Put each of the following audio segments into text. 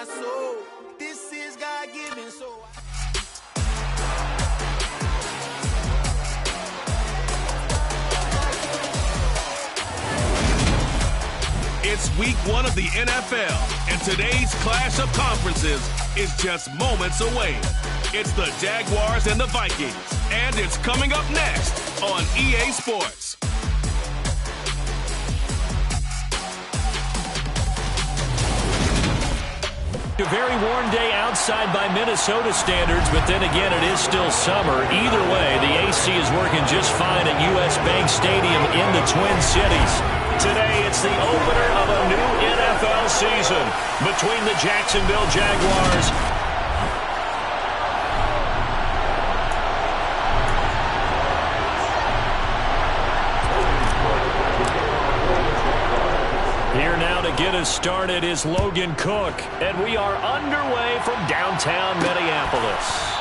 my soul. This is God-given, so It's week 1 of the NFL, and today's clash of conferences is just moments away. It's the Jaguars and the Vikings, and it's coming up next on EA Sports. A very warm day outside by Minnesota standards, but then again, it is still summer. Either way, the AC is working just fine at U.S. Bank Stadium in the Twin Cities. Today, it's the opener of a new NFL season between the Jacksonville Jaguars Here now to get us started is Logan Cook, and we are underway from downtown Minneapolis.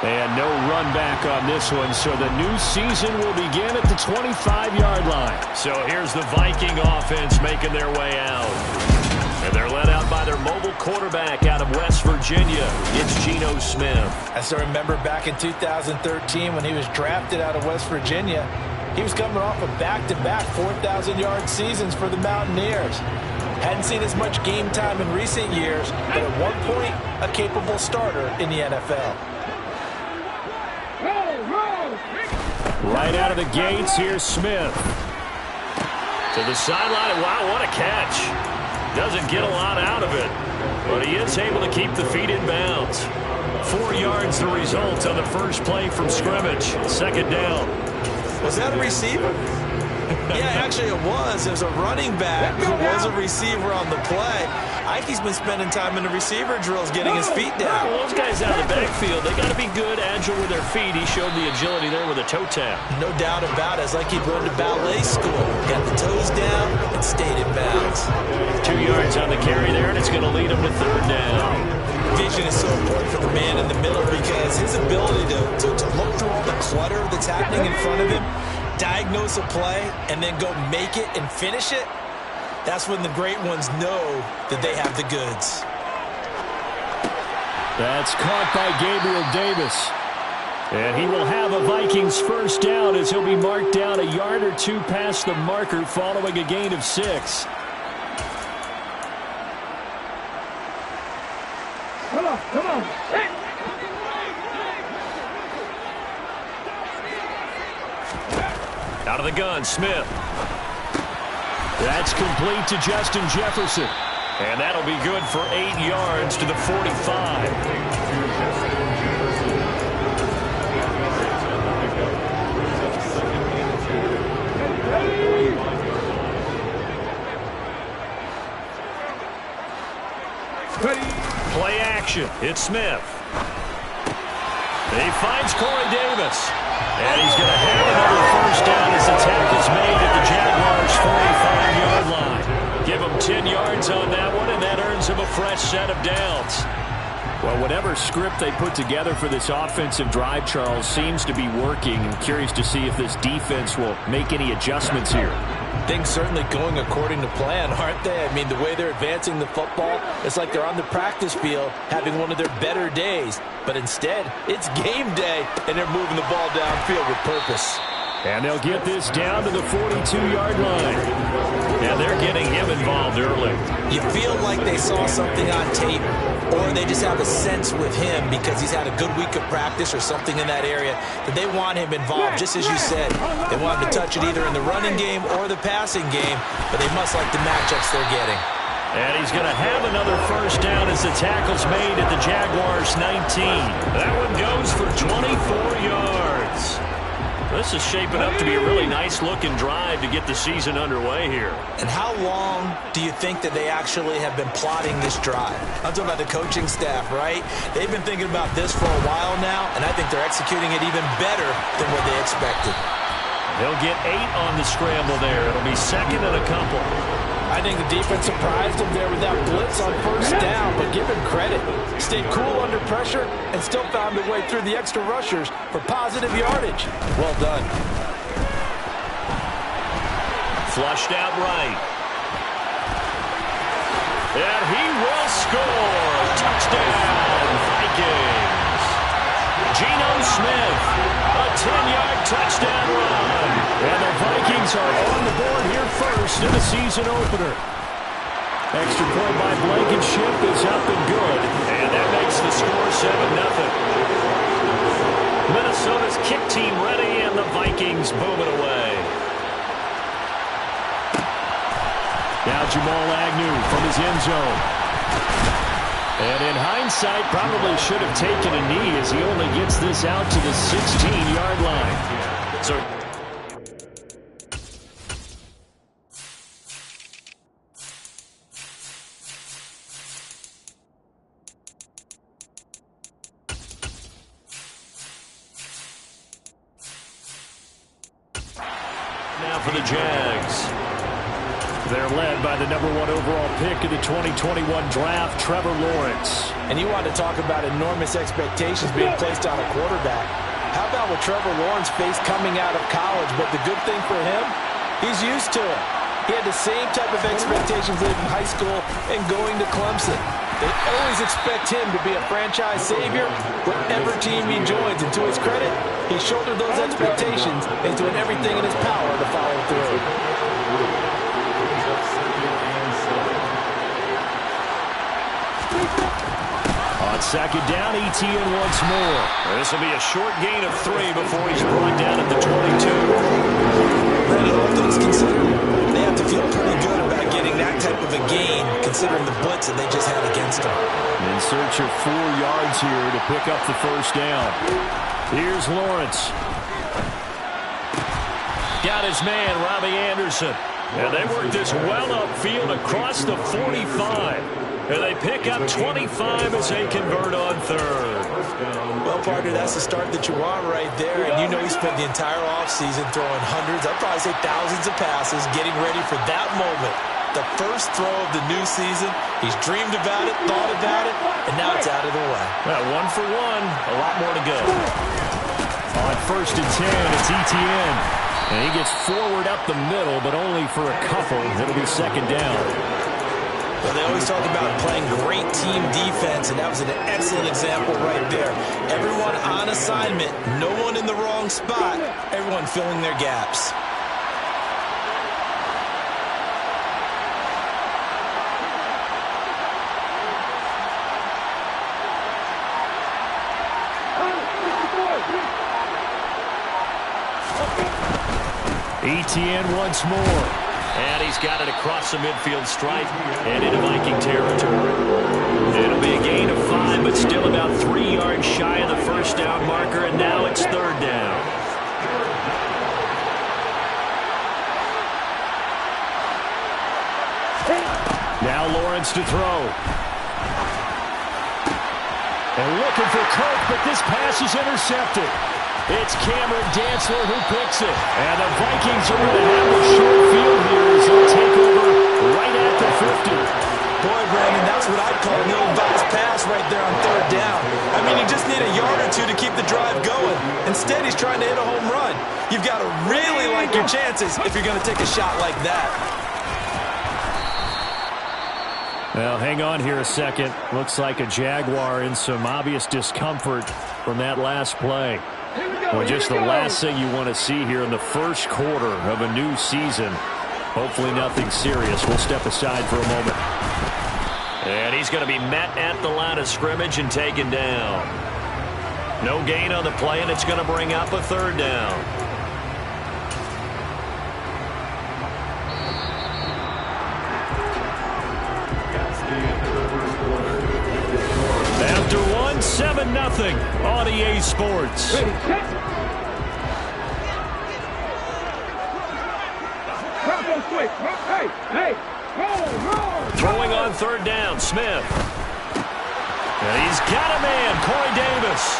And no run back on this one, so the new season will begin at the 25-yard line. So here's the Viking offense making their way out. And they're led out by their mobile quarterback out of West Virginia. It's Geno Smith. As I remember back in 2013 when he was drafted out of West Virginia, he was coming off of back-to-back 4,000-yard seasons for the Mountaineers. Hadn't seen as much game time in recent years, but at one point, a capable starter in the NFL. Right out of the gates, here's Smith. To the sideline. Wow, what a catch. Doesn't get a lot out of it, but he is able to keep the feet in bounds. 4 yards the result on the first play from scrimmage. Second down. Was that a receiver? Yeah, actually it was. There's a running back who was a receiver on the play. Ikey's been spending time in the receiver drills getting his feet down. Well, those guys out of the backfield, they got to be good, agile with their feet. He showed the agility there with a toe tap. No doubt about it. It's like he'd gone to ballet school. Got the toes down and stayed in bounds. 2 yards on the carry there, and it's going to lead him to third down. Vision is so important for the man in the middle because his ability to look through all the clutter that's happening in front of him, diagnose a play, and then go make it and finish it, that's when the great ones know that they have the goods. That's caught by Gabriel Davis. And he will have a Vikings first down as he'll be marked down a yard or two past the marker following a gain of 6. Come on. Hey. Out of the gun, Smith. That's complete to Justin Jefferson. And that'll be good for 8 yards to the 45. Play action. It's Smith. He finds Corey Davis. And he's going to have another first down as the tackle's made at the Jaguars' 45-yard line. Give him 10 yards on that one, and that earns him a fresh set of downs. Well, whatever script they put together for this offensive drive, Charles, seems to be working. I'm curious to see if this defense will make any adjustments here. Things certainly going according to plan, aren't they? I mean, the way they're advancing the football, it's like they're on the practice field having one of their better days. But instead, it's game day, and they're moving the ball downfield with purpose. And they'll get this down to the 42-yard line. And they're getting him involved early. You feel like they saw something on tape, or they just have a sense with him because he's had a good week of practice or something in that area that they want him involved, just as you said. They want him to touch it either in the running game or the passing game, but they must like the matchups they're getting. And he's going to have another first down as the tackle's made at the Jaguars' 19. That one goes for 24 yards. This is shaping up to be a really nice-looking drive to get the season underway here. And how long do you think that they actually have been plotting this drive? I'm talking about the coaching staff, right? They've been thinking about this for a while now, and I think they're executing it even better than what they expected. They'll get 8 on the scramble there. It'll be second and a couple. I think the defense surprised him there with that blitz on first down, but give him credit. Stayed cool under pressure and still found a way through the extra rushers for positive yardage. Well done. Flushed out right. And he will score. Touchdown, Vikings. Geno Smith, a 10-yard touchdown run. And the Vikings are on the board here first in the season opener. Extra point by Blankenship is up and good. And that makes the score 7-0. Minnesota's kick team ready, and the Vikings boom it away. Now Jamal Agnew from his end zone. And in hindsight, probably should have taken a knee as he only gets this out to the 16-yard line. So now for the Jags. They're led by the #1 overall pick of the 2021 draft, Trevor Lawrence. And you want to talk about enormous expectations being placed on a quarterback. How about what Trevor Lawrence faced coming out of college? But the good thing for him, he's used to it. He had the same type of expectations in high school and going to Clemson. They always expect him to be a franchise savior whatever team he joins. And to his credit, he shouldered those expectations and is doing everything in his power to follow through. On second down, ETN once more. This will be a short gain of 3 before he's brought down at the 22. Brandon, all things considered, they have to feel pretty good about getting that type of a gain, considering the blitz that they just had against them. In search of 4 yards here to pick up the first down. Here's Lawrence. Got his man, Robbie Anderson. And they work this well upfield across the 45. And they pick up 25 as they convert on third. Well, partner, that's the start that you want right there. And you know he spent the entire offseason throwing hundreds, I'd probably say thousands of passes, getting ready for that moment. The first throw of the new season. He's dreamed about it, thought about it, and now it's out of the way. Well, 1 for 1, a lot more to go. On first and 10, it's ETN. And he gets forward up the middle, but only for a couple. It'll be second down. Well, they always talk about playing great team defense, and that was an excellent example right there. Everyone on assignment, no one in the wrong spot, everyone filling their gaps. ETN once more. And he's got it across the midfield stripe and into Viking territory. It'll be a gain of 5, but still about 3 yards shy of the first down marker, and now it's third down. Now Lawrence to throw. And looking for Kirk, but this pass is intercepted. It's Cameron Dantzler who picks it. And the Vikings are going to have a short field here as they'll take over right at the 50. Boy, Brandon, that's what I'd call an ill-advised pass right there on third down. I mean, you just need a yard or two to keep the drive going. Instead, he's trying to hit a home run. You've got to really like your chances if you're going to take a shot like that. Well, hang on here a second. Looks like a Jaguar in some obvious discomfort from that last play. Well, just the last thing you want to see here in the first quarter of a new season. Hopefully nothing serious. We'll step aside for a moment. And he's going to be met at the line of scrimmage and taken down. No gain on the play, and it's going to bring up a third down. After 7-0 on EA Sports. Throwing on third down, Smith. And he's got a man, Corey Davis.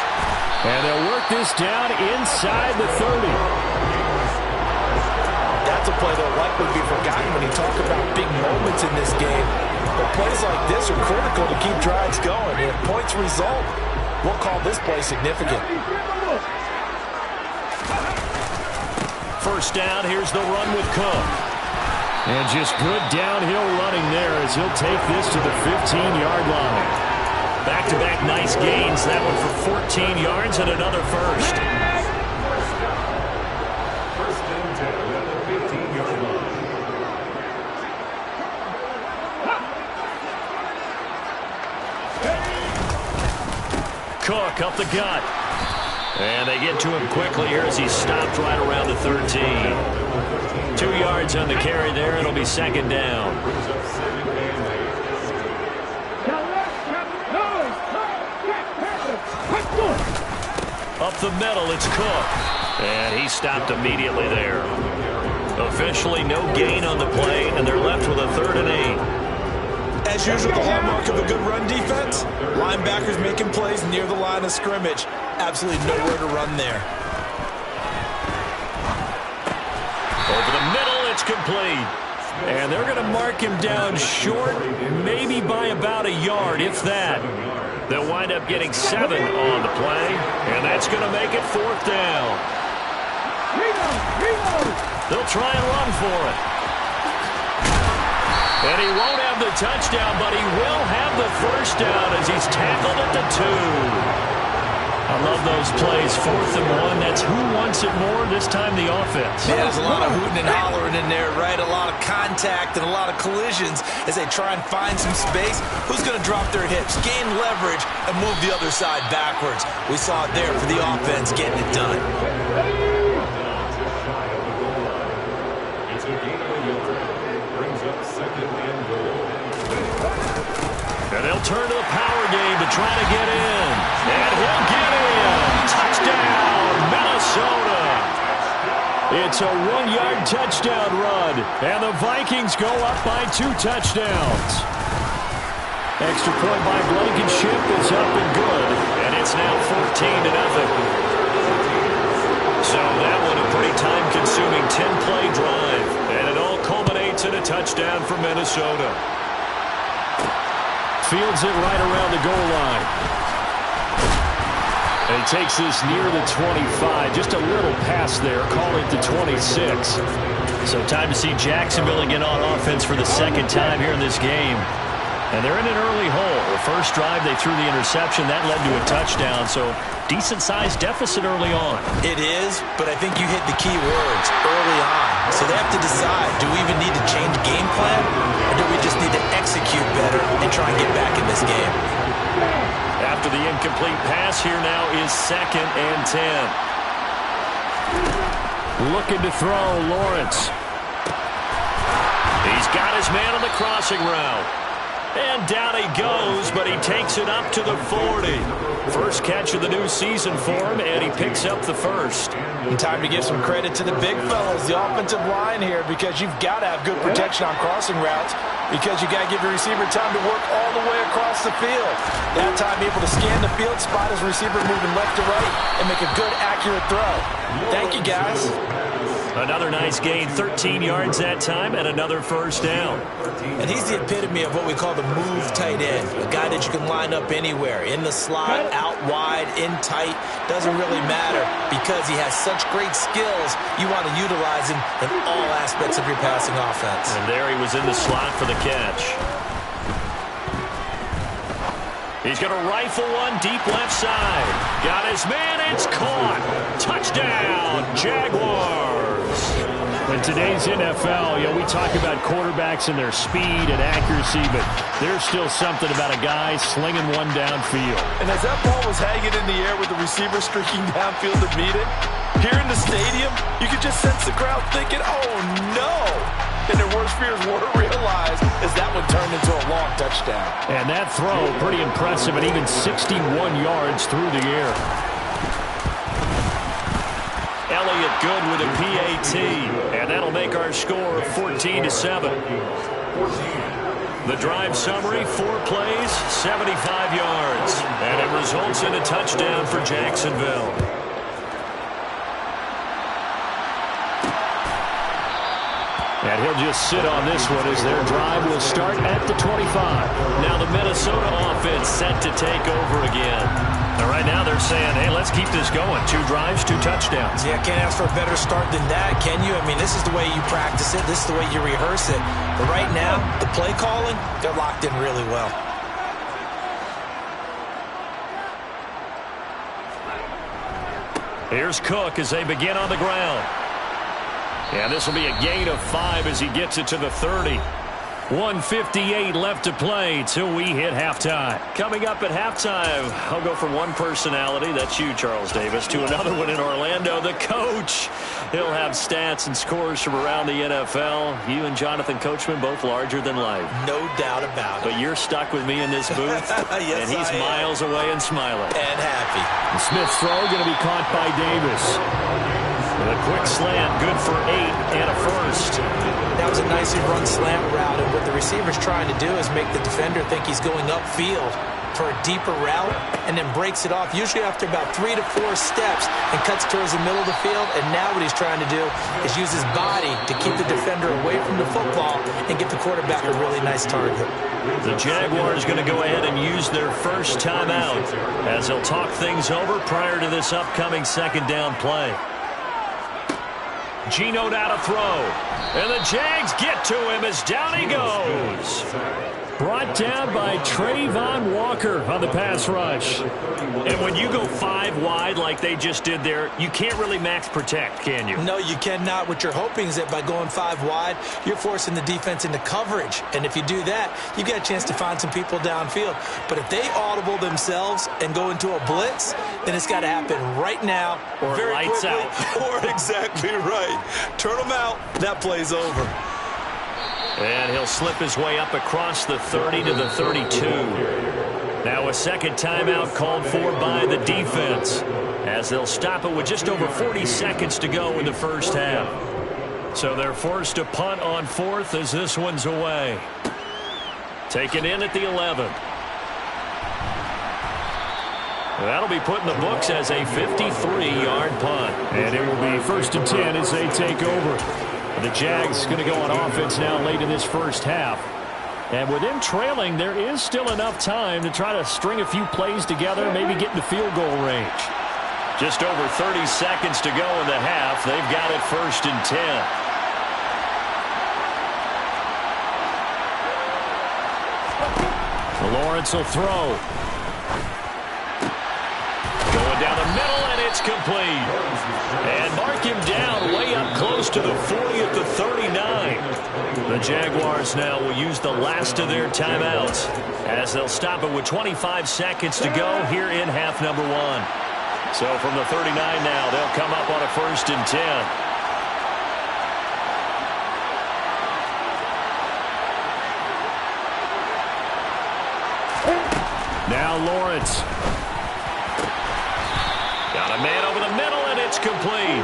And they'll work this down inside the 30. That's a play that will likely be forgotten when you talk about big moments in this game. But plays like this are critical to keep drives going. And if points result, we'll call this play significant. First down, here's the run with Cook. And just good downhill running there as he'll take this to the 15-yard line. Back-to-back nice gains. That one for 14 yards and another first. First and 10 at the 15-yard line. Cook up the gut. And they get to him quickly here as he stopped right around the 13. 2 yards on the carry there. It'll be second down. Up the middle, it's Cook. And he stopped immediately there. Officially no gain on the play, and they're left with a 3rd and 8. As usual, the hallmark of a good run defense, linebackers making plays near the line of scrimmage. Absolutely nowhere to run there. Over the middle, it's complete. And they're going to mark him down short, maybe by about a yard, if that. They'll wind up getting 7 on the play, and that's going to make it 4th down. They'll try and run for it. And he won't have the touchdown, but he will have the first down as he's tackled at the 2. I love those plays. 4th and 1. That's who wants it more, this time the offense. Yeah, there's a lot of hooting and hollering in there, right? A lot of contact and a lot of collisions as they try and find some space. Who's going to drop their hips, gain leverage, and move the other side backwards? We saw it there for the offense getting it done. It's a gain of a yard. Brings up 2nd and goal. And they'll turn to the power game to try to get in. And he'll get in. Touchdown, Minnesota. It's a 1-yard touchdown run. And the Vikings go up by 2 touchdowns. Extra point by Blankenship is up and good. And it's now 14-0. So that one a pretty time-consuming 10-play drive. And it all culminates in a touchdown for Minnesota. Fields it right around the goal line. And he takes this near the 25. Just a little pass there. Call it the 26. So time to see Jacksonville again on offense for the 2nd time here in this game. And they're in an early hole. The first drive, they threw the interception. That led to a touchdown. So decent-sized deficit early on. It is, but I think you hit the key words early on. So they have to decide, do we even need to change game plan, or do we just need to execute better and try and get back in this game? After the incomplete pass, here now is 2nd and 10. Looking to throw, Lawrence. He's got his man on the crossing route. And down he goes, but he takes it up to the 40. First catch of the new season for him, and he picks up the first. And time to give some credit to the big fellas, the offensive line here, because you've got to have good protection on crossing routes, because you got to give your receiver time to work all the way across the field. That time able to scan the field, spot his receiver moving left to right, and make a good, accurate throw. Thank you, guys. Another nice gain, 13 yards that time, and another first down. And he's the epitome of what we call the move tight end, a guy that you can line up anywhere, in the slot, out wide, in tight, doesn't really matter, because he has such great skills, you want to utilize him in all aspects of your passing offense. And there he was in the slot for the catch. He's going to rifle one deep left side. Got his man, it's caught. Touchdown, Jaguars. In today's NFL, we talk about quarterbacks and their speed and accuracy, but there's still something about a guy slinging one downfield. And as that ball was hanging in the air with the receiver streaking downfield to meet it, here in the stadium, you could just sense the crowd thinking, oh no! And their worst fears were realized as that one turned into a long touchdown. And that throw, pretty impressive, and even 61 yards through the air. Elliott good with a PAT, and that'll make our score 14-7. The drive summary, 4 plays, 75 yards, and it results in a touchdown for Jacksonville. And he'll just sit on this one as their drive will start at the 25. Now the Minnesota offense set to take over again. And right now they're saying, hey, let's keep this going. 2 drives, 2 touchdowns. Yeah, can't ask for a better start than that, can you? I mean, this is the way you practice it. This is the way you rehearse it. But right now, the play calling, they're locked in really well. Here's Cook as they begin on the ground. And this will be a gain of 5 as he gets it to the 30. 1:58 left to play till we hit halftime. Coming up at halftime, I'll go from one personality, that's you, Charles Davis, to another one in Orlando, the coach. He'll have stats and scores from around the NFL. You and Jonathan Coachman both larger than life. No doubt about it. But you're stuck with me in this booth, yes, and he's miles away and smiling. And happy. And Smith's throw going to be caught by Davis. A quick slant, good for 8 and a first. That was a nicely run slant route, and what the receiver's trying to do is make the defender think he's going upfield for a deeper route and then breaks it off, usually after about 3 to 4 steps, and cuts towards the middle of the field. And now what he's trying to do is use his body to keep the defender away from the football and get the quarterback a really nice target. The Jaguars going to go ahead and use their first timeout as they'll talk things over prior to this upcoming second down play. Geno now to throw. And the Jags get to him as down he goes. Brought down by Trayvon Walker on the pass rush. And when you go 5 wide like they just did there, you can't really max protect, can you? No, you cannot. What you're hoping is that by going 5 wide, you're forcing the defense into coverage. And if you do that, you've got a chance to find some people downfield. But if they audible themselves and go into a blitz, then it's got to happen right now. Or very lights quickly, out. Or exactly right. Turn them out. That play's over. And he'll slip his way up across the 30 to the 32. Now a second timeout called for by the defense as they'll stop it with just over 40 seconds to go in the first half. So they're forced to punt on 4th as this one's away. Taken in at the 11. That'll be put in the books as a 53-yard punt. And it will be 1st and 10 as they take over. The Jags going to go on offense now late in this first half. And with them trailing, there is still enough time to try to string a few plays together, maybe get into field goal range. Just over 30 seconds to go in the half. They've got it 1st and 10. Lawrence will throw. Going down the middle, and it's complete. And mark him down way up close to the 40 at the 39. The Jaguars now will use the last of their timeouts as they'll stop it with 25 seconds to go here in half number 1. So from the 39 now, they'll come up on a 1st and 10. Now Lawrence. Got a man over the middle, and it's complete.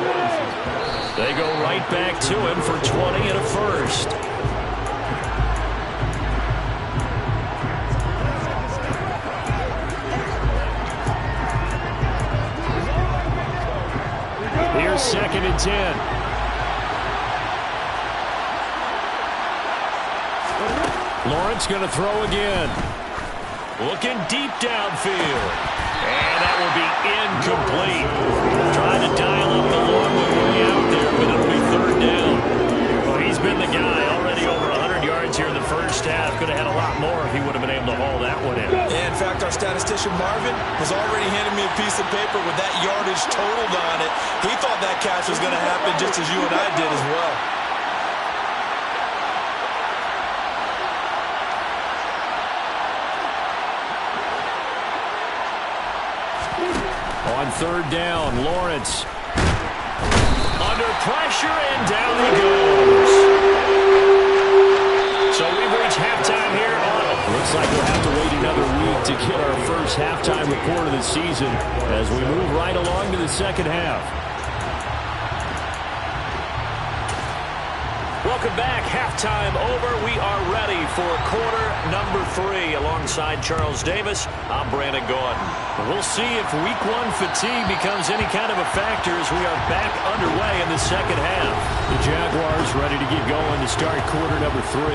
They go right back to him for 20 and a first. Here's 2nd and 10. Lawrence going to throw again. Looking deep downfield. And that will be incomplete. Trying to dial up the long way out there, but it'll be 3rd down. Well, he's been the guy already over 100 yards here in the first half. Could have had a lot more if he would have been able to haul that one in. Yeah, in fact, our statistician Marvin was already handing me a piece of paper with that yardage totaled on it. He thought that catch was going to happen just as you and I did as well. On 3rd down, Lawrence. Under pressure, and down he goes. So we've reached halftime here. Looks like we'll have to wait another week to get our first halftime report of the season as we move right along to the second half. Welcome back. Halftime over. We are ready for quarter number 3. Alongside Charles Davis, I'm Brandon Gordon. We'll see if week 1 fatigue becomes any kind of a factor as we are back underway in the second half. The Jaguars ready to get going to start quarter number 3.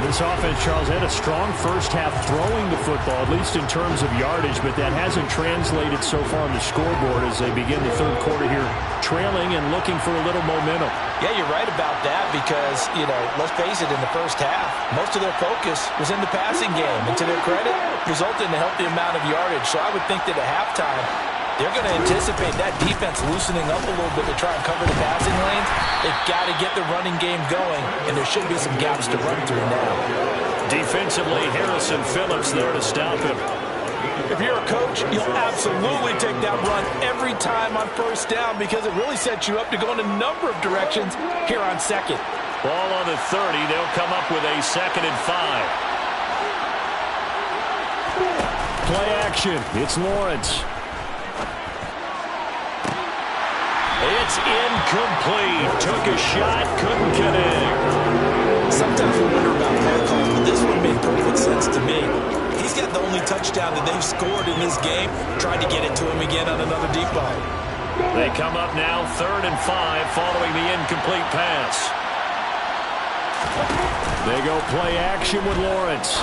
This offense, Charles, had a strong first half throwing the football, at least in terms of yardage, but that hasn't translated so far on the scoreboard as they begin the third quarter here, trailing and looking for a little momentum. Yeah, you're right about that because, let's face it, in the first half, most of their focus was in the passing game. And to their credit, resulted in a healthy amount of yardage. So I would think that at halftime, they're going to anticipate that defense loosening up a little bit to try and cover the passing lanes. They've got to get the running game going, and there should be some gaps to run through now. Defensively, Harrison Phillips there to stop him. If you're a coach, you'll absolutely take that run every time on first down because it really sets you up to go in a number of directions here on second. Ball on the 30. They'll come up with a 2nd and 5. Play action. It's Lawrence. It's incomplete. Took a shot, couldn't connect. Sometimes we wonder about play calls, but this one made perfect sense to me. He's got the only touchdown that they've scored in this game. Tried to get it to him again on another deep ball. They come up now 3rd and 5 following the incomplete pass. They go play action with Lawrence.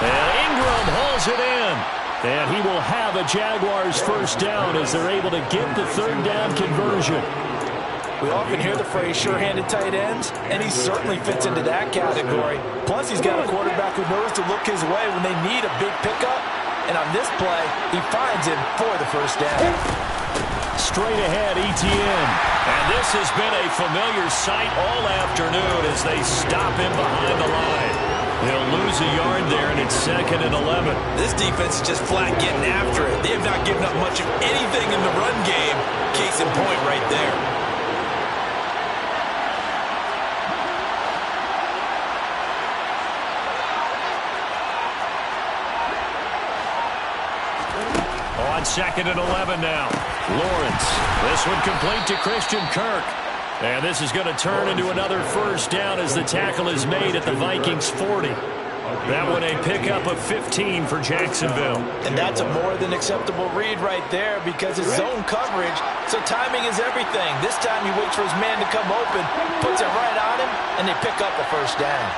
And Ingram hauls it in. And he will have a Jaguars first down as they're able to get the 3rd down conversion. We often hear the phrase sure-handed tight ends, and he certainly fits into that category. Plus, he's got a quarterback who knows to look his way when they need a big pickup. And on this play, he finds him for the first down. Straight ahead, Etienne. And this has been a familiar sight all afternoon as they stop him behind the line. He'll lose a yard there, and it's 2nd and 11. This defense is just flat getting after it. They have not given up much of anything in the run game. Case in point right there. On 2nd and 11 now. Lawrence. This one complete to Christian Kirk. And this is going to turn into another first down as the tackle is made at the Vikings 40. That one a pickup of 15 for Jacksonville. And that's a more than acceptable read right there because it's zone coverage, so timing is everything. This time he waits for his man to come open, puts it right on him, and they pick up a first down.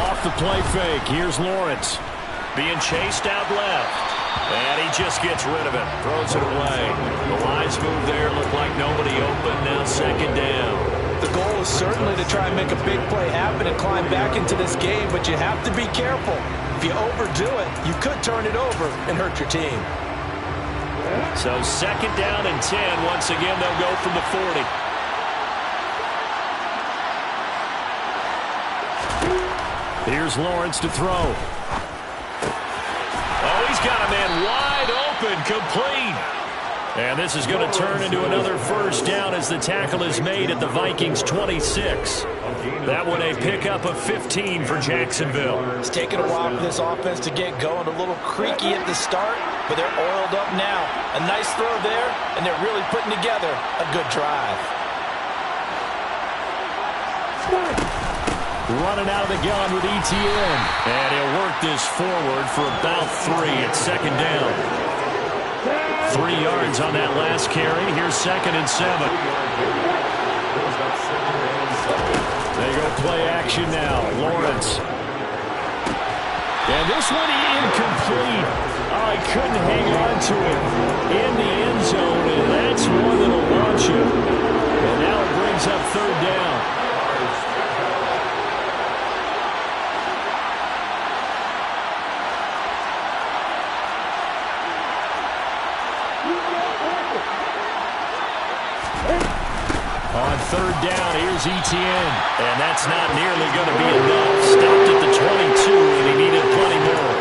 Off the play fake, here's Lawrence. Being chased out left. And he just gets rid of it. Throws it away. The lines move there. Look like nobody open. Now 2nd down. The goal is certainly to try and make a big play happen and climb back into this game, but you have to be careful. If you overdo it, you could turn it over and hurt your team. So 2nd down and 10. Once again, they'll go from the 40. Here's Lawrence to throw. Oh, he's got a man wide open, complete. And this is going to turn into another first down as the tackle is made at the Vikings 26. That one a pickup of 15 for Jacksonville. It's taken a while for this offense to get going. A little creaky at the start, but they're oiled up now. A nice throw there, and they're really putting together a good drive. Running out of the gun with Etienne. And he'll work this forward for about 3 at 2nd down. 3 yards on that last carry. Here's 2nd and 7. They go play action now. Lawrence. And this one incomplete. Oh, he couldn't hang on to it in the end zone, and that's one that'll launch him. And now it brings up 3rd down. On 3rd down, here's Etienne. And that's not nearly going to be enough. Stopped at the 22, and he needed plenty more.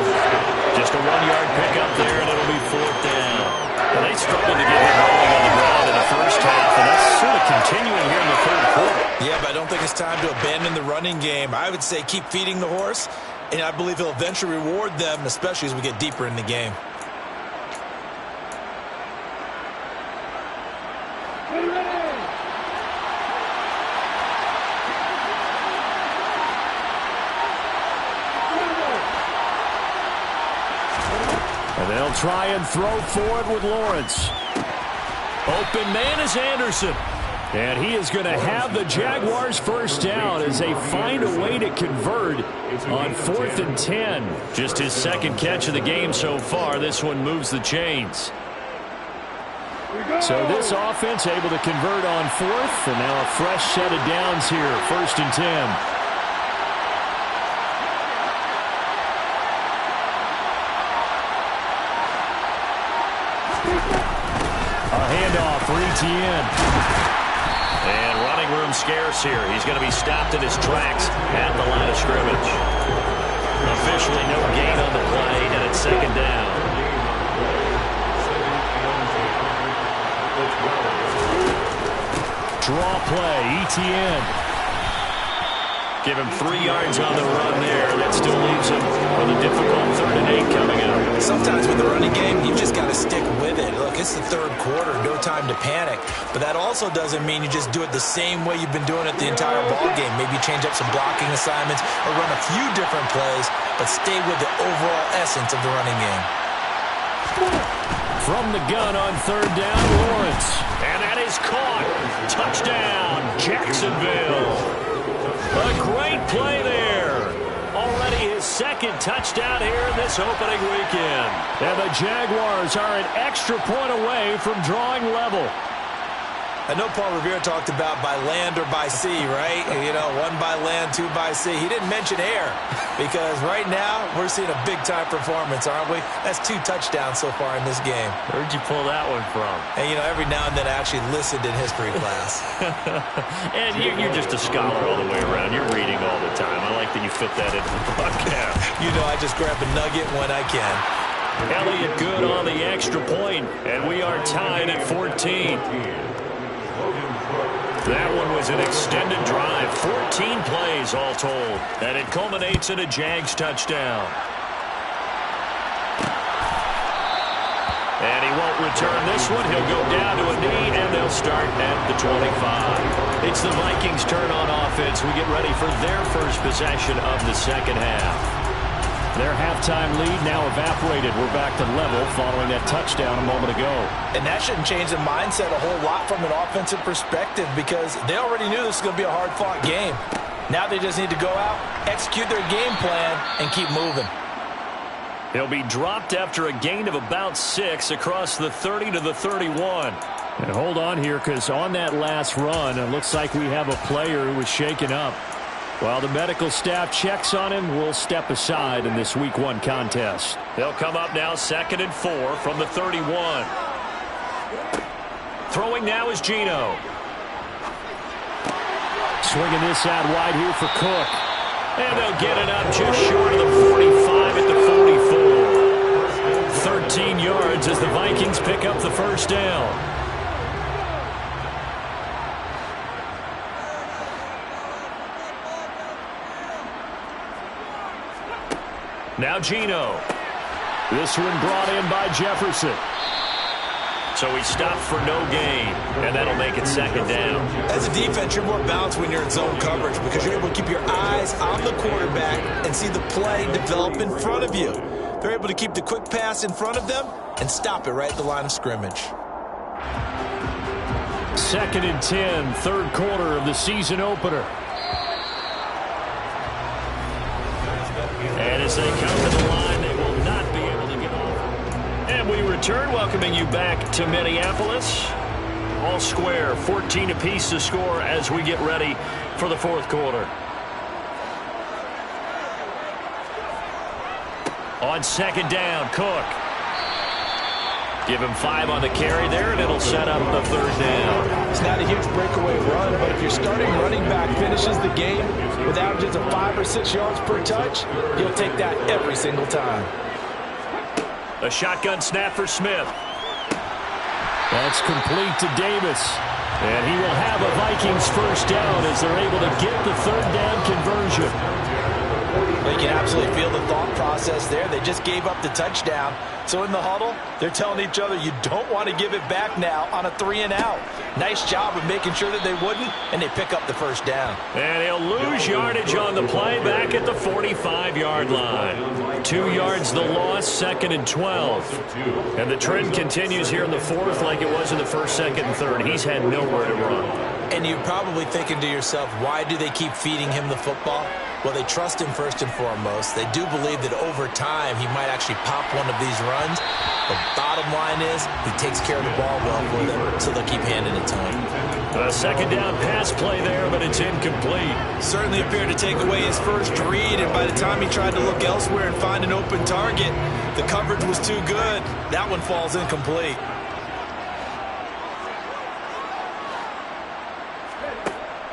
Just a 1-yard pickup there, and it'll be 4th down. And they struggled to get him rolling on the ground in the first half, and that's sort of continuing here in the 3rd quarter. Yeah, but I don't think it's time to abandon the running game. I would say keep feeding the horse, and I believe he'll eventually reward them, especially as we get deeper in the game. They'll try and throw for it with Lawrence. Open man is Anderson. And he is going to have the Jaguars first down as they find a way to convert on 4th and 10. Just his second catch of the game so far. This one moves the chains. So this offense able to convert on 4th, and now a fresh set of downs here, 1st and 10. A handoff for Etienne. And running room scarce here. He's going to be stopped in his tracks at the line of scrimmage. Officially no gain on the play, and it's 2nd down. Draw play, Etienne. Give him 3 yards on the run there. That still leaves him with a difficult 3rd and 8 coming up. Sometimes with the running game, you just got to stick with it. Look, it's the 3rd quarter, no time to panic. But that also doesn't mean you just do it the same way you've been doing it the entire ball game. Maybe change up some blocking assignments or run a few different plays, but stay with the overall essence of the running game. From the gun on 3rd down, Lawrence. And that is caught. Touchdown, Jacksonville. A great play there. Already his 2nd touchdown here in this opening weekend. And the Jaguars are an extra point away from drawing level. I know Paul Revere talked about by land or by sea, right? You know, 1 by land, 2 by sea. He didn't mention air because right now we're seeing a big-time performance, aren't we? That's 2 touchdowns so far in this game. Where'd you pull that one from? And, you know, every now and then I actually listened in history class. And you're just a scholar all the way around. You're reading all the time. I like that you fit that into the podcast. You know, I just grab a nugget when I can. Elliott good on the extra point, and we are tied at 14. That one was an extended drive, 14 plays all told, and it culminates in a Jags touchdown. And he won't return this one. He'll go down to a knee, and they'll start at the 25. It's the Vikings' turn on offense. We get ready for their first possession of the 2nd half. Their halftime lead now evaporated. We're back to level following that touchdown a moment ago. And that shouldn't change the mindset a whole lot from an offensive perspective because they already knew this was going to be a hard-fought game. Now they just need to go out, execute their game plan, and keep moving. He'll be dropped after a gain of about 6 across the 30 to the 31. And hold on here because on that last run, it looks like we have a player who was shaken up. While the medical staff checks on him, we'll step aside in this Week 1 contest. They'll come up now 2nd and 4 from the 31. Throwing now is Geno. Swinging this out wide here for Cook. And they'll get it up just short of the 45 at the 44. 13 yards as the Vikings pick up the first down. Now Geno. This one brought in by Jefferson. So he stopped for no gain, and that'll make it 2nd down. As a defense, you're more balanced when you're in zone coverage because you're able to keep your eyes on the quarterback and see the play develop in front of you. They're able to keep the quick pass in front of them and stop it right at the line of scrimmage. 2nd and 10, 3rd quarter of the season opener. And as they come to the line, they will not be able to get off. And we return, welcoming you back to Minneapolis. All square, 14 apiece to score as we get ready for the 4th quarter. On 2nd down, Cook. Give him 5 on the carry there, and it'll set up the 3rd down. It's not a huge breakaway run, but if your starting running back finishes the game with averages of 5 or 6 yards per touch, you'll take that every single time. A shotgun snap for Smith. That's complete to Davis. And he will have a Vikings first down as they're able to get the 3rd down conversion. Well, you can absolutely feel the thought process there. They just gave up the touchdown. So in the huddle, they're telling each other, you don't want to give it back now on a 3-and-out. Nice job of making sure that they wouldn't, and they pick up the first down. And he'll lose yardage on the play back at the 45-yard line. 2 yards the loss, 2nd and 12. And the trend continues here in the fourth like it was in the first, second, and third. He's had nowhere to run. And you're probably thinking to yourself, why do they keep feeding him the football? Well, they trust him first and foremost. They do believe that over time he might actually pop one of these runs. The bottom line is he takes care of the ball well for them, so they'll keep handing it to him. A second down pass play there, but it's incomplete. Certainly appeared to take away his first read, and by the time he tried to look elsewhere and find an open target, the coverage was too good. That one falls incomplete.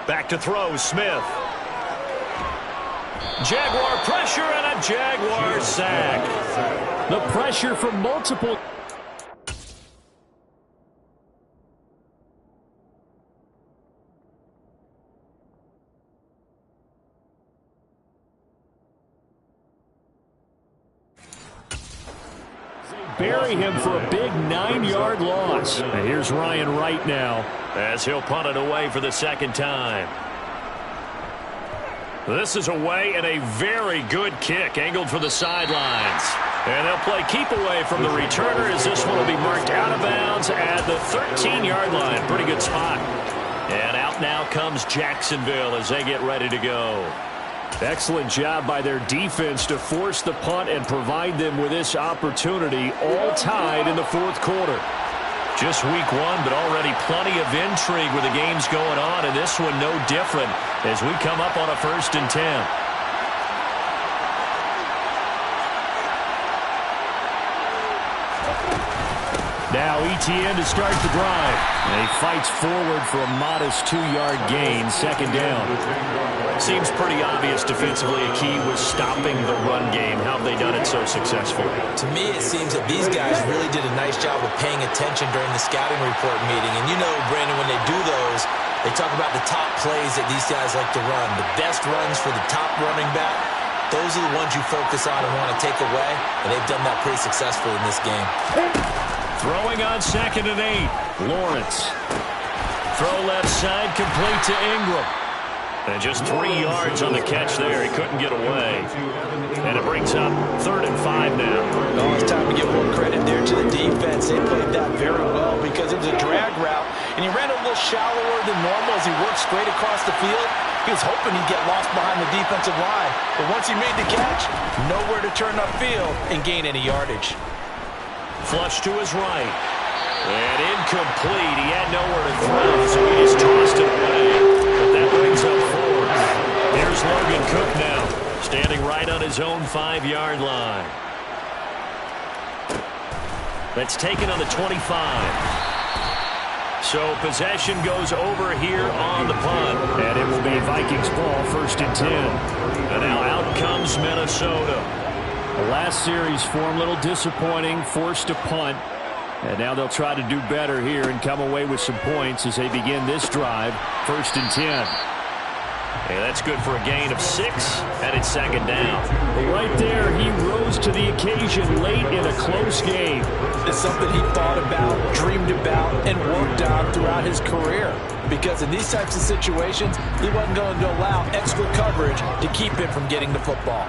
Back to throw, Smith. Jaguar pressure and a Jaguar sack. The pressure from multiple. Bury him for a big 9-yard loss. And here's Ryan Wright now as he'll punt it away for the second time. This is away and a very good kick angled for the sidelines. And they'll play keep away from the returner as this one will be marked out of bounds at the 13-yard line. Pretty good spot. And out now comes Jacksonville as they get ready to go. Excellent job by their defense to force the punt and provide them with this opportunity, all tied in the fourth quarter. Just week one, but already plenty of intrigue with the games going on, and this one no different as we come up on a 1st and 10. Now ETN to start the drive. And he fights forward for a modest 2-yard gain, second down. Seems pretty obvious defensively a key was stopping the run game. How have they done it so successfully? To me, it seems that these guys really did a nice job of paying attention during the scouting report meeting. And you know, Brandon, when they do those, they talk about the top plays that these guys like to run. The best runs for the top running back, those are the ones you focus on and want to take away. And they've done that pretty successfully in this game. Throwing on 2nd and 8. Lawrence. Throw left side, complete to Ingram. And just 3 yards on the catch there. He couldn't get away. And it brings up 3rd and 5 now. Oh, it's time to give more credit there to the defense. They played that very well because it was a drag route. And he ran a little shallower than normal as he worked straight across the field. He was hoping he'd get lost behind the defensive line. But once he made the catch, nowhere to turn upfield and gain any yardage. Flush to his right. And incomplete. He had nowhere to throw, so he just tossed it away. But that brings up 4th. Here's Logan Cook now, standing right on his own 5-yard line. That's taken on the 25. So possession goes over here on the punt. And it will be Vikings ball, 1st and 10. And now out comes Minnesota. The last series form a little disappointing, forced to punt. And now they'll try to do better here and come away with some points as they begin this drive, 1st and 10. And that's good for a gain of 6, and it's 2nd down. Right there, he rose to the occasion late in a close game. It's something he thought about, dreamed about, and worked on throughout his career. Because in these types of situations, he wasn't going to allow extra coverage to keep him from getting the football.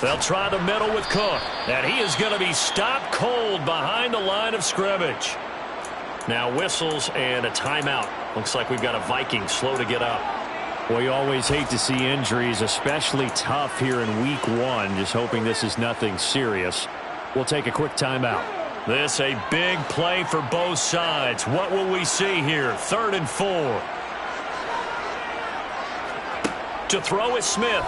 They'll try the middle with Cook. And he is going to be stopped cold behind the line of scrimmage. Now whistles and a timeout. Looks like we've got a Viking slow to get up. Well, you always hate to see injuries, especially tough here in week one. Just hoping this is nothing serious. We'll take a quick timeout. This a big play for both sides. What will we see here? 3rd and 4. To throw is Smith.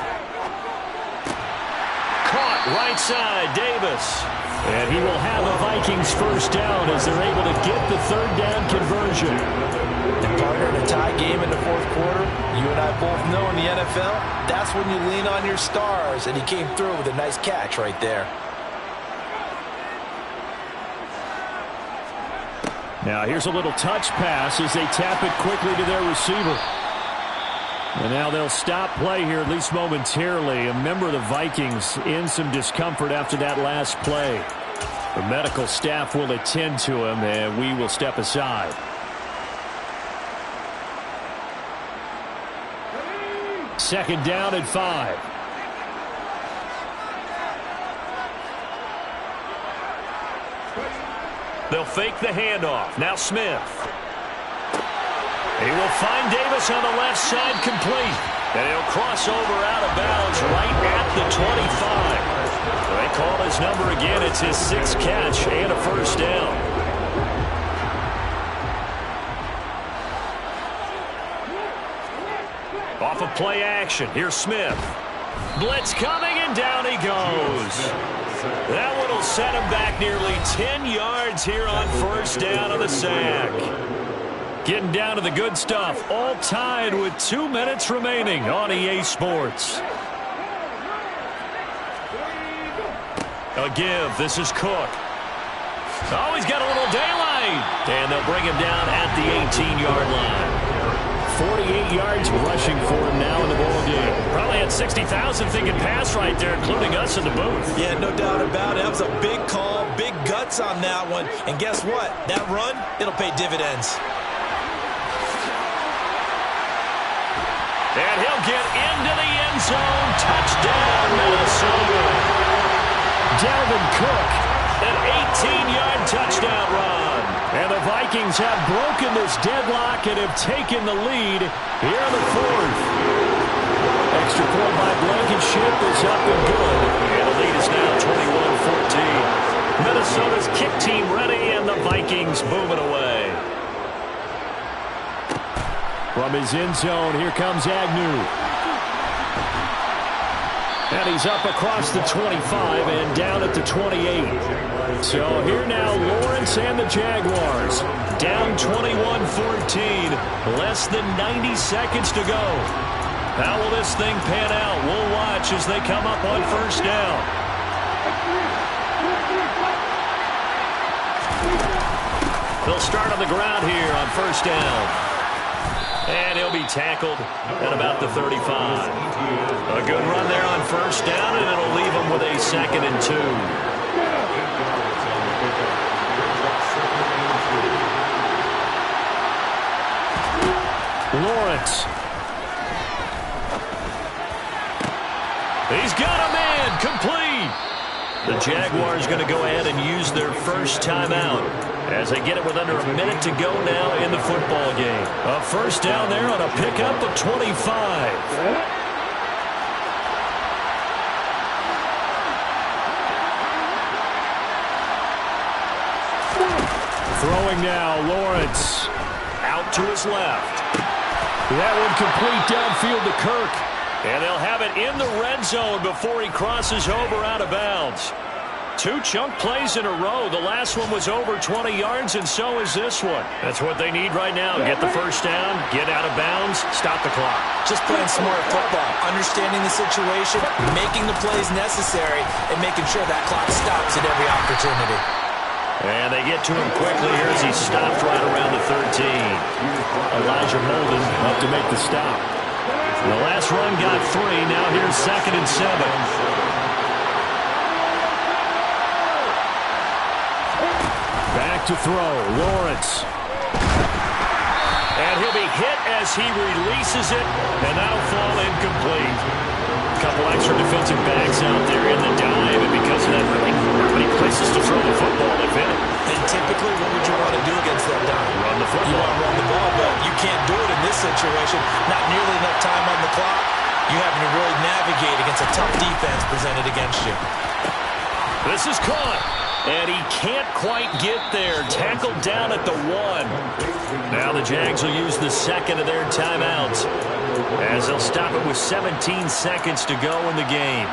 Caught right side, Davis. And he will have a Vikings first down as they're able to get the 3rd down conversion. And partner, in a tie game in the fourth quarter, you and I both know in the NFL, that's when you lean on your stars. And he came through with a nice catch right there. Now here's a little touch pass as they tap it quickly to their receiver. And now they'll stop play here, at least momentarily. A member of the Vikings in some discomfort after that last play. The medical staff will attend to him, and we will step aside. Second down and 5. They'll fake the handoff. Now Smith. He will find Davis on the left side, complete. And he'll cross over out of bounds right at the 25. They call his number again. It's his 6th catch and a first down. Off of play action. Here's Smith. Blitz coming, and down he goes. That one will set him back nearly 10 yards here on first down on the sack. Getting down to the good stuff. All tied with 2 minutes remaining on EA Sports. A give. This is Cook. Oh, he's got a little daylight. And they'll bring him down at the 18-yard line. 48 yards rushing for him now in the ball game. Probably had 60,000 thinking pass right there, including us in the booth. Yeah, no doubt about it. That was a big call, big guts on that one. And guess what? That run, it'll pay dividends. And he'll get into the end zone. Touchdown, Minnesota. Dalvin Cook, an 18-yard touchdown run. And the Vikings have broken this deadlock and have taken the lead here in the 4th. Extra point by Blankenship is up and good. And the lead is now 21-14. Minnesota's kick team ready, and the Vikings moving away. From his end zone, here comes Agnew. And he's up across the 25 and down at the 28. So here now, Lawrence and the Jaguars. Down 21-14. Less than 90 seconds to go. How will this thing pan out? We'll watch as they come up on first down. They'll start on the ground here on first down. And he'll be tackled at about the 35. A good run there on first down, and it'll leave him with a 2nd and 2. Lawrence. He's got a man, complete. The Jaguars going to go ahead and use their first timeout as they get it with under a minute to go now in the football game. A first down there on a pickup of 25. Throwing now, Lawrence. Out to his left. That one complete downfield to Kirk. And they'll have it in the red zone before he crosses over out of bounds. 2 chunk plays in a row. The last one was over 20 yards, and so is this one. That's what they need right now. Get the first down, get out of bounds, stop the clock. Just playing smart football, understanding the situation, making the plays necessary, and making sure that clock stops at every opportunity. And they get to him quickly here as he stopped right around the 13. Elijah Molden up to make the stop. The last run got 3. Now here's 2nd and 7. Back to throw. Lawrence. And he'll be hit as he releases it, and that'll fall incomplete. A couple extra defensive backs out there in the dive, and because of that, really not many places to throw the football if in it. And typically, what would you want to do against that dive? Run the football. You want to run the ball, but you can't do it in this situation. Not nearly enough time on the clock. You having to really navigate against a tough defense presented against you. This is caught. And he can't quite get there. Tackled down at the 1. Now the Jags will use the 2nd of their timeouts as they'll stop it with 17 seconds to go in the game.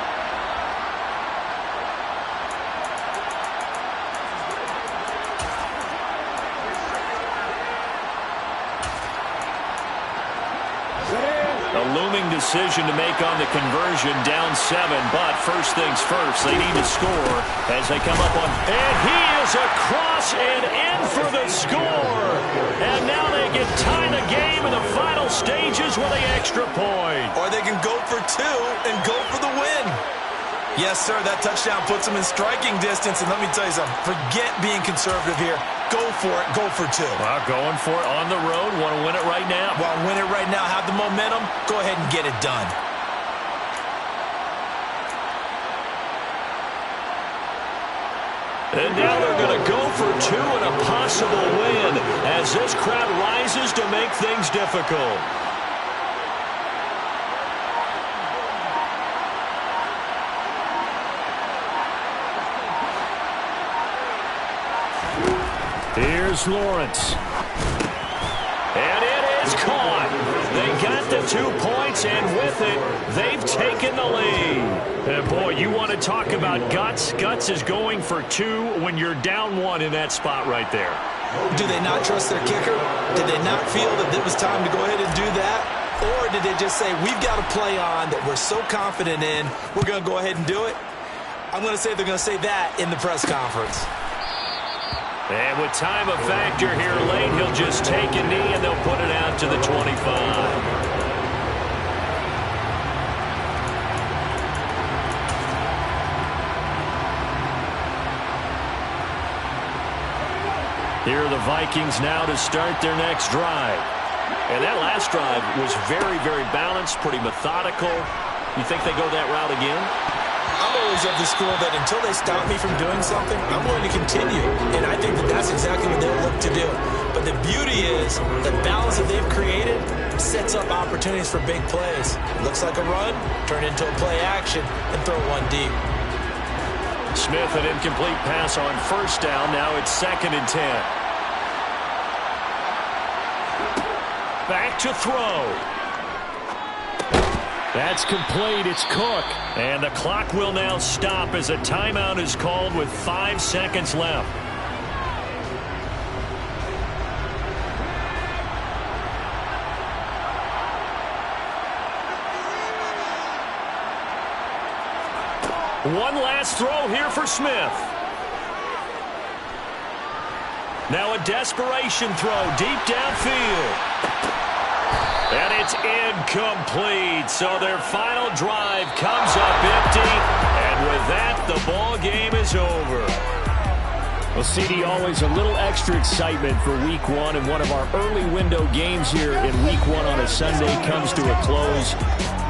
A looming decision to make on the conversion, down 7. But first things first, they need to score as they come up on. And he is across and in for the score. And now they can tie the game in the final stages with an extra point. Or they can go for 2 and go for the win. Yes, sir, that touchdown puts them in striking distance. And let me tell you something, forget being conservative here. Go for it, go for 2. Well, going for it on the road, want to win it right now. Well, win it right now, have the momentum, go ahead and get it done. And now they're going to go for 2 and a possible win as this crowd rises to make things difficult. Here's Lawrence. And it is caught. They got the 2 points, and with it, they've taken the lead. And boy, you want to talk about guts. Guts is going for 2 when you're down 1 in that spot right there. Do they not trust their kicker? Did they not feel that it was time to go ahead and do that? Or did they just say, we've got a play on that we're so confident in, we're going to go ahead and do it? I'm going to say they're going to say that in the press conference. And with time a factor here late, he'll just take a knee and they'll put it out to the 25. Here are the Vikings now to start their next drive. And that last drive was very, very balanced, pretty methodical. You think they go that route again? I'm always of the school that until they stop me from doing something, I'm willing to continue. And I think that that's exactly what they'll look to do. But the beauty is the balance that they've created sets up opportunities for big plays. Looks like a run, turn into a play action, and throw one deep. Smith, an incomplete pass on first down. Now it's 2nd and 10. Back to throw. That's complete. It's Cook. And the clock will now stop as a timeout is called with 5 seconds left. One last throw here for Smith. Now a desperation throw deep downfield. And it's incomplete. So their final drive comes up empty. And with that, the ball game is over. Well, CD, always a little extra excitement for Week 1. And one of our early window games here in Week 1 on a Sunday comes to a close.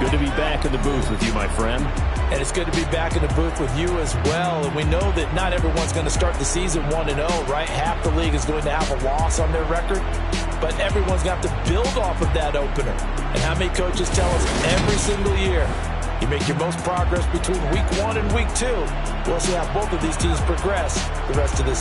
Good to be back in the booth with you, my friend. And it's good to be back in the booth with you as well. And we know that not everyone's going to start the season 1-0, right? Half the league is going to have a loss on their record. But everyone's got to build off of that opener. And how many coaches tell us every single year, you make your most progress between Week 1 and Week 2. We'll see how both of these teams progress the rest of this season.